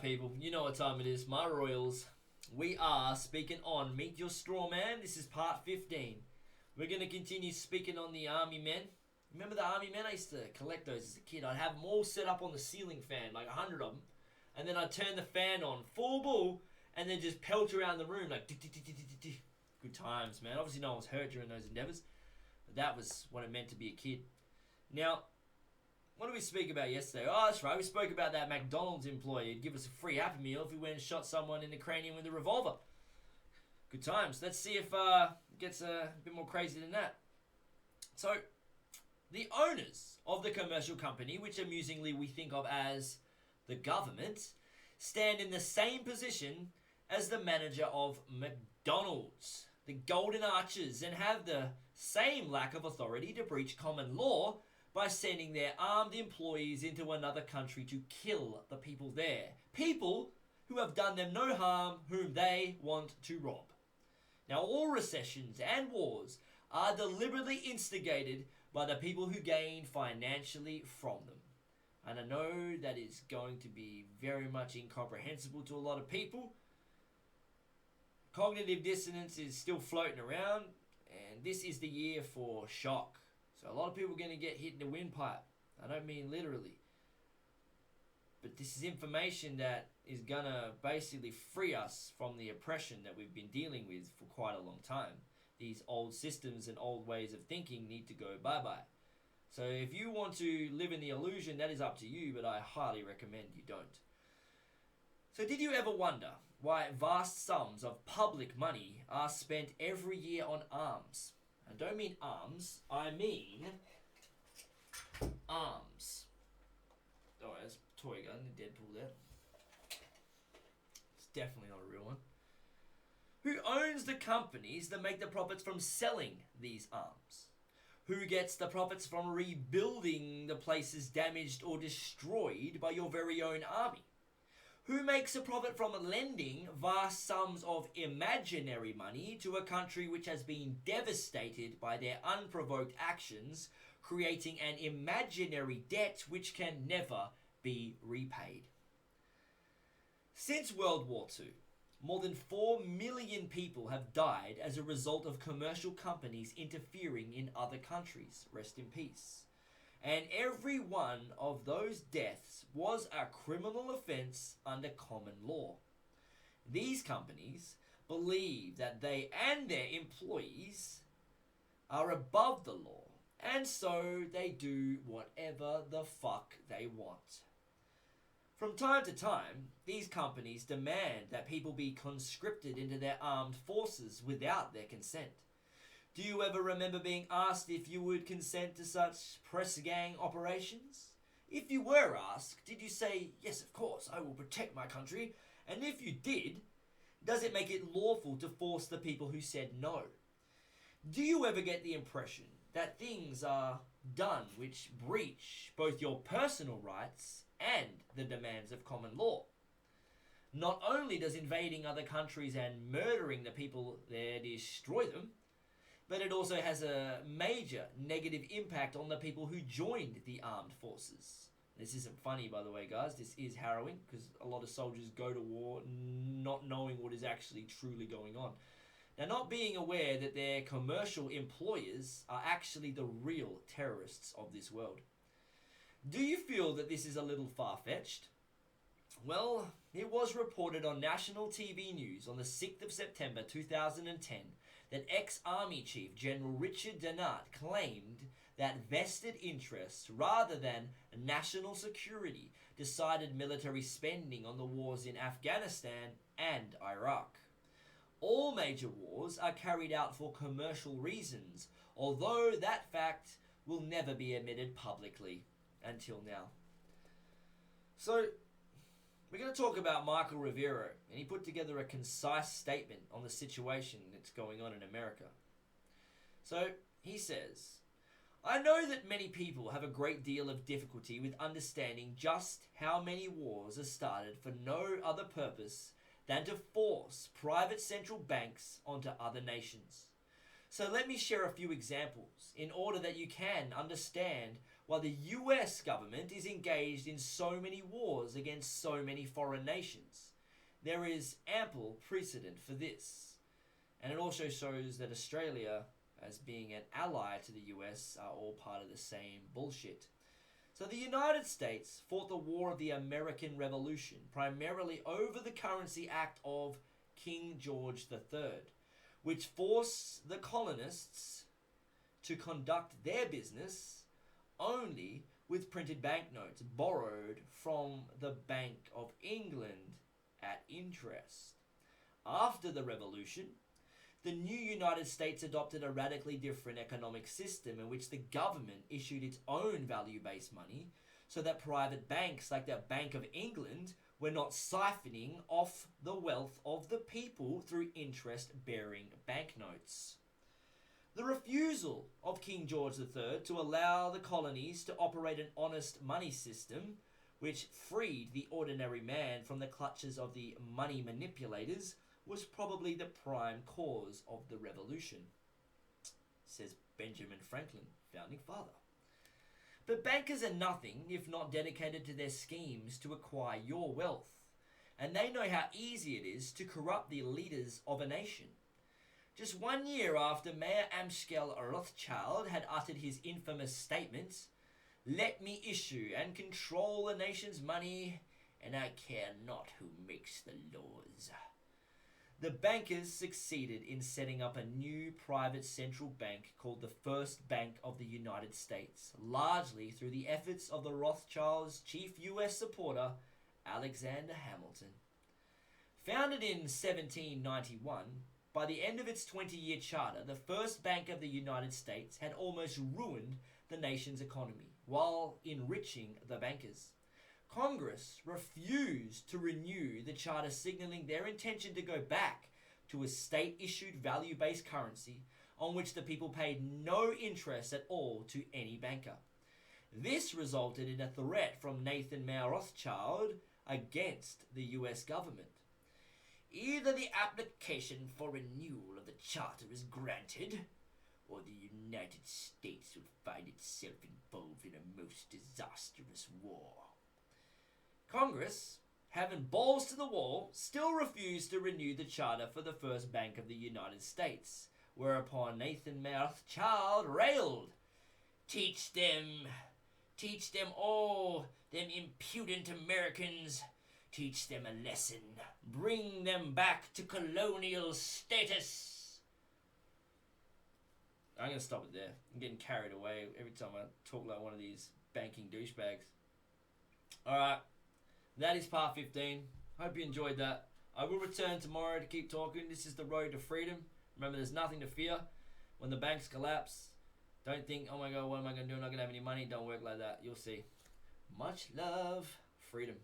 people? You know what time it is, my royals. We are speaking on Meet Your Strawman. This is part 15. We're going to continue speaking on the army men. Remember the army men? I used to collect those as a kid. I'd have them all set up on the ceiling fan, like 100 of them. And then I'd turn the fan on, full bull, and then just pelt around the room like... Good times, man. Obviously no one was hurt during those endeavours. But that was what it meant to be a kid. Now, what did we speak about yesterday? Oh, that's right. We spoke about that McDonald's employee who'd give us a free Happy Meal if we went and shot someone in the cranium with a revolver. Good times. Let's see if it gets a bit more crazy than that. So, the owners of the commercial company, which amusingly we think of as the government, stand in the same position as the manager of McDonald's, the Golden Arches, and have the same lack of authority to breach common law by sending their armed employees into another country to kill the people there. People who have done them no harm, whom they want to rob. Now, all recessions and wars are deliberately instigated by the people who gain financially from them. And I know that is going to be very much incomprehensible to a lot of people. Cognitive dissonance is still floating around, and this is the year for shock. So a lot of people are going to get hit in the windpipe. I don't mean literally. But this is information that is going to basically free us from the oppression that we've been dealing with for quite a long time. These old systems and old ways of thinking need to go bye-bye. So if you want to live in the illusion, that is up to you, but I highly recommend you don't. So did you ever wonder why vast sums of public money are spent every year on arms? I don't mean arms, I mean arms. Oh, that's a toy gun, the Deadpool there. It's definitely not a real one. Who owns the companies that make the profits from selling these arms? Who gets the profits from rebuilding the places damaged or destroyed by your very own army? Who makes a profit from lending vast sums of imaginary money to a country which has been devastated by their unprovoked actions, creating an imaginary debt which can never be repaid? Since World War II, more than 4 million people have died as a result of commercial companies interfering in other countries. Rest in peace. And every one of those deaths was a criminal offence under common law. These companies believe that they and their employees are above the law, and so they do whatever the fuck they want. From time to time, these companies demand that people be conscripted into their armed forces without their consent. Do you ever remember being asked if you would consent to such press gang operations? If you were asked, did you say, yes, of course, I will protect my country? And if you did, does it make it lawful to force the people who said no? Do you ever get the impression that things are done which breach both your personal rights and the demands of common law? Not only does invading other countries and murdering the people there destroy them, but it also has a major negative impact on the people who joined the armed forces. This isn't funny, by the way, guys. This is harrowing, because a lot of soldiers go to war not knowing what is actually truly going on. Now, not being aware that their commercial employers are actually the real terrorists of this world. Do you feel that this is a little far-fetched? Well, it was reported on national TV news on the 6th of September 2010 that ex-Army Chief General Richard Denard claimed that vested interests rather than national security decided military spending on the wars in Afghanistan and Iraq. All major wars are carried out for commercial reasons, although that fact will never be admitted publicly until now. So, we're going to talk about Michael Rivero, and he put together a concise statement on the situation that's going on in America. So, he says, I know that many people have a great deal of difficulty with understanding just how many wars are started for no other purpose than to force private central banks onto other nations. So let me share a few examples in order that you can understand why the US government is engaged in so many wars against so many foreign nations. There is ample precedent for this. And it also shows that Australia, as being an ally to the US, are all part of the same bullshit. So the United States fought the War of the American Revolution primarily over the Currency Act of King George III, which forced the colonists to conduct their business only with printed banknotes borrowed from the Bank of England at interest. After the Revolution, the new United States adopted a radically different economic system in which the government issued its own value-based money so that private banks like the Bank of England were not siphoning off the wealth of the people through interest-bearing banknotes. The refusal of King George III to allow the colonies to operate an honest money system, which freed the ordinary man from the clutches of the money manipulators, was probably the prime cause of the revolution, says Benjamin Franklin, founding father. But bankers are nothing if not dedicated to their schemes to acquire your wealth, and they know how easy it is to corrupt the leaders of a nation. Just 1 year after Mayor Amschel Rothschild had uttered his infamous statement, "Let me issue and control the nation's money, and I care not who makes the laws," the bankers succeeded in setting up a new private central bank called the First Bank of the United States, largely through the efforts of the Rothschilds' chief US supporter, Alexander Hamilton. Founded in 1791, by the end of its 20-year charter, the First Bank of the United States had almost ruined the nation's economy while enriching the bankers. Congress refused to renew the charter, signaling their intention to go back to a state-issued value-based currency on which the people paid no interest at all to any banker. This resulted in a threat from Nathan Mayer Rothschild against the US government. "Either the application for renewal of the charter is granted, or the United States will find itself involved in a most disastrous war." Congress, having balls to the wall, still refused to renew the charter for the First Bank of the United States, whereupon Nathan Rothschild railed, Teach them all, them impudent Americans. Teach them a lesson. Bring them back to colonial status." I'm going to stop it there. I'm getting carried away every time I talk like one of these banking douchebags. Alright, that is part 15. Hope you enjoyed that. I will return tomorrow to keep talking. This is the road to freedom. Remember, there's nothing to fear. When the banks collapse, don't think, oh my god, what am I going to do? I'm not going to have any money. Don't work like that. You'll see. Much love. Freedom.